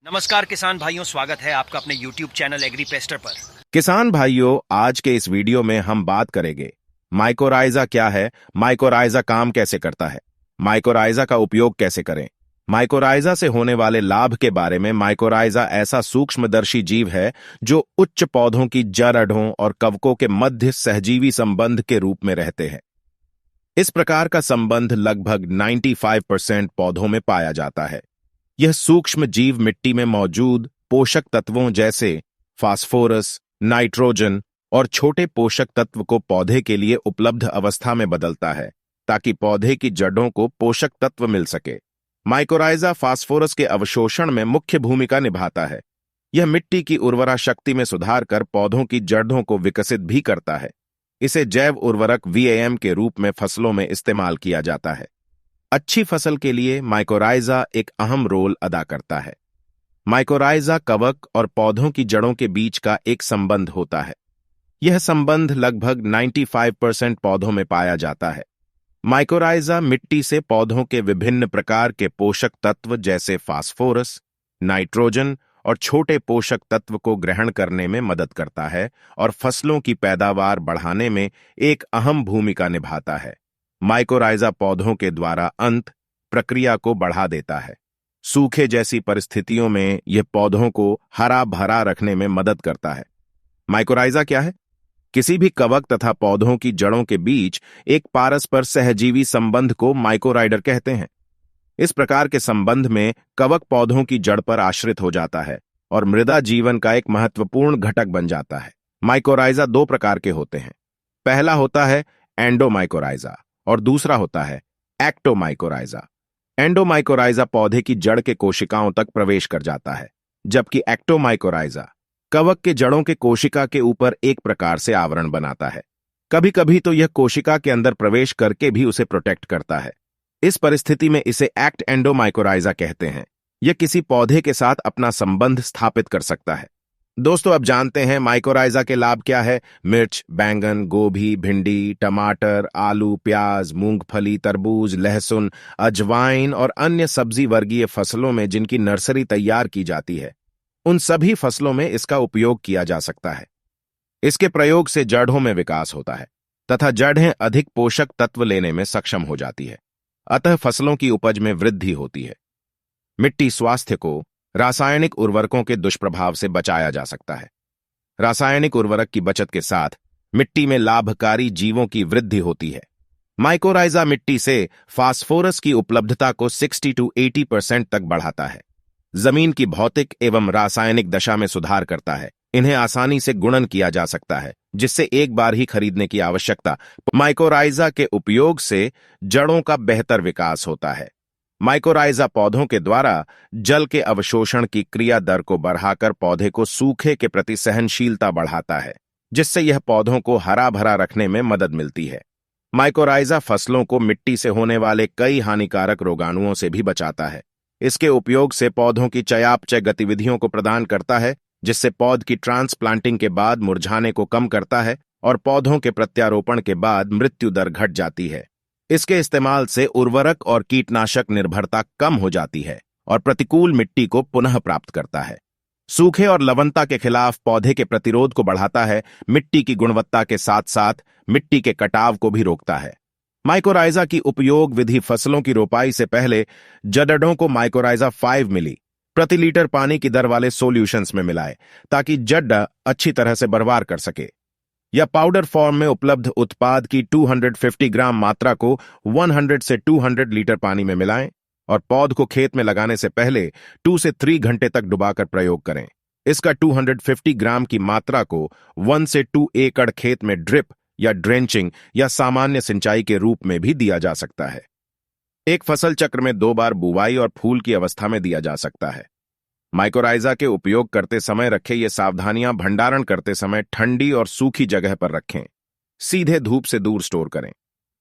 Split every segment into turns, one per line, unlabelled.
नमस्कार किसान भाइयों, स्वागत है आपका अपने YouTube चैनल एग्रीपेस्टर पर।
किसान भाइयों, आज के इस वीडियो में हम बात करेंगे माइकोराइजा क्या है, माइकोराइजा काम कैसे करता है, माइकोराइजा का उपयोग कैसे करें, माइकोराइजा से होने वाले लाभ के बारे में। माइकोराइजा ऐसा सूक्ष्मदर्शी जीव है जो उच्च पौधों की जड़ों और कवकों के मध्य सहजीवी संबंध के रूप में रहते हैं। इस प्रकार का संबंध लगभग 95% पौधों में पाया जाता है। यह सूक्ष्म जीव मिट्टी में मौजूद पोषक तत्वों जैसे फास्फोरस, नाइट्रोजन और छोटे पोषक तत्व को पौधे के लिए उपलब्ध अवस्था में बदलता है ताकि पौधे की जड़ों को पोषक तत्व मिल सके। माइकोराइजा फास्फोरस के अवशोषण में मुख्य भूमिका निभाता है। यह मिट्टी की उर्वरा शक्ति में सुधार कर पौधों की जड़ों को विकसित भी करता है। इसे जैव उर्वरक VAM के रूप में फसलों में इस्तेमाल किया जाता है। अच्छी फसल के लिए माइकोराइजा एक अहम रोल अदा करता है। माइकोराइजा कवक और पौधों की जड़ों के बीच का एक संबंध होता है। यह संबंध लगभग 95% पौधों में पाया जाता है। माइकोराइजा मिट्टी से पौधों के विभिन्न प्रकार के पोषक तत्व जैसे फास्फोरस, नाइट्रोजन और छोटे पोषक तत्व को ग्रहण करने में मदद करता है और फसलों की पैदावार बढ़ाने में एक अहम भूमिका निभाता है। माइकोराइजा पौधों के द्वारा अंत प्रक्रिया को बढ़ा देता है। सूखे जैसी परिस्थितियों में यह पौधों को हरा भरा रखने में मदद करता है। माइकोराइजा क्या है? किसी भी कवक तथा पौधों की जड़ों के बीच एक पारस्पर सहजीवी संबंध को माइकोराइडर कहते हैं। इस प्रकार के संबंध में कवक पौधों की जड़ पर आश्रित हो जाता है और मृदा जीवन का एक महत्वपूर्ण घटक बन जाता है। माइकोराइजा दो प्रकार के होते हैं। पहला होता है एंडोमाइकोराइजा और दूसरा होता है एक्टोमाइकोराइजा। एंडोमाइकोराइजा पौधे की जड़ के कोशिकाओं तक प्रवेश कर जाता है, जबकि एक्टोमाइकोराइजा कवक के जड़ों के कोशिका के ऊपर एक प्रकार से आवरण बनाता है। कभी कभी तो यह कोशिका के अंदर प्रवेश करके भी उसे प्रोटेक्ट करता है। इस परिस्थिति में इसे एक्ट एंडोमाइकोराइजा कहते हैं। यह किसी पौधे के साथ अपना संबंध स्थापित कर सकता है। दोस्तों, अब जानते हैं माइकोराइजा के लाभ क्या है। मिर्च, बैंगन, गोभी, भिंडी, टमाटर, आलू, प्याज, मूंगफली, तरबूज, लहसुन, अजवाइन और अन्य सब्जी वर्गीय फसलों में जिनकी नर्सरी तैयार की जाती है, उन सभी फसलों में इसका उपयोग किया जा सकता है। इसके प्रयोग से जड़ों में विकास होता है तथा जड़ें अधिक पोषक तत्व लेने में सक्षम हो जाती है। अतः फसलों की उपज में वृद्धि होती है। मिट्टी स्वास्थ्य को रासायनिक उर्वरकों के दुष्प्रभाव से बचाया जा सकता है। रासायनिक उर्वरक की बचत के साथ मिट्टी में लाभकारी जीवों की वृद्धि होती है। माइकोराइजा मिट्टी से फास्फोरस की उपलब्धता को 60 to 80% तक बढ़ाता है। जमीन की भौतिक एवं रासायनिक दशा में सुधार करता है। इन्हें आसानी से गुणन किया जा सकता है, जिससे एक बार ही खरीदने की आवश्यकता। माइकोराइजा के उपयोग से जड़ों का बेहतर विकास होता है। माइकोराइजा पौधों के द्वारा जल के अवशोषण की क्रिया दर को बढ़ाकर पौधे को सूखे के प्रति सहनशीलता बढ़ाता है, जिससे यह पौधों को हरा भरा रखने में मदद मिलती है। माइकोराइजा फसलों को मिट्टी से होने वाले कई हानिकारक रोगाणुओं से भी बचाता है। इसके उपयोग से पौधों की चयापचय गतिविधियों को प्रदान करता है, जिससे पौध की ट्रांसप्लांटिंग के बाद मुरझाने को कम करता है और पौधों के प्रत्यारोपण के बाद मृत्यु दर घट जाती है। इसके इस्तेमाल से उर्वरक और कीटनाशक निर्भरता कम हो जाती है और प्रतिकूल मिट्टी को पुनः प्राप्त करता है। सूखे और लवणता के खिलाफ पौधे के प्रतिरोध को बढ़ाता है। मिट्टी की गुणवत्ता के साथ साथ मिट्टी के कटाव को भी रोकता है। माइकोराइजा की उपयोग विधि फसलों की रोपाई से पहले जड़ों को माइकोराइजा 5 मिली प्रति लीटर पानी की दर वाले सॉल्यूशंस में मिलाए, ताकि जड़ अच्छी तरह से बर्बाद कर सके। या पाउडर फॉर्म में उपलब्ध उत्पाद की 250 ग्राम मात्रा को 100 से 200 लीटर पानी में मिलाएं और पौध को खेत में लगाने से पहले 2 से 3 घंटे तक डुबाकर प्रयोग करें। इसका 250 ग्राम की मात्रा को 1 से 2 एकड़ खेत में ड्रिप या ड्रेंचिंग या सामान्य सिंचाई के रूप में भी दिया जा सकता है। एक फसल चक्र में 2 बार बुवाई और फूल की अवस्था में दिया जा सकता है। माइकोराइजा के उपयोग करते समय रखें ये सावधानियां। भंडारण करते समय ठंडी और सूखी जगह पर रखें। सीधे धूप से दूर स्टोर करें।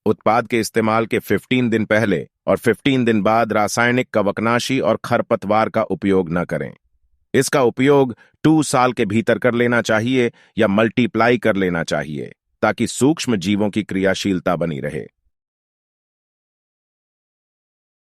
उत्पाद के इस्तेमाल के 15 दिन पहले और 15 दिन बाद रासायनिक कवकनाशी और खरपतवार का उपयोग न करें। इसका उपयोग 2 साल के भीतर कर लेना चाहिए या मल्टीप्लाई कर लेना चाहिए, ताकि सूक्ष्म जीवों की क्रियाशीलता बनी रहे।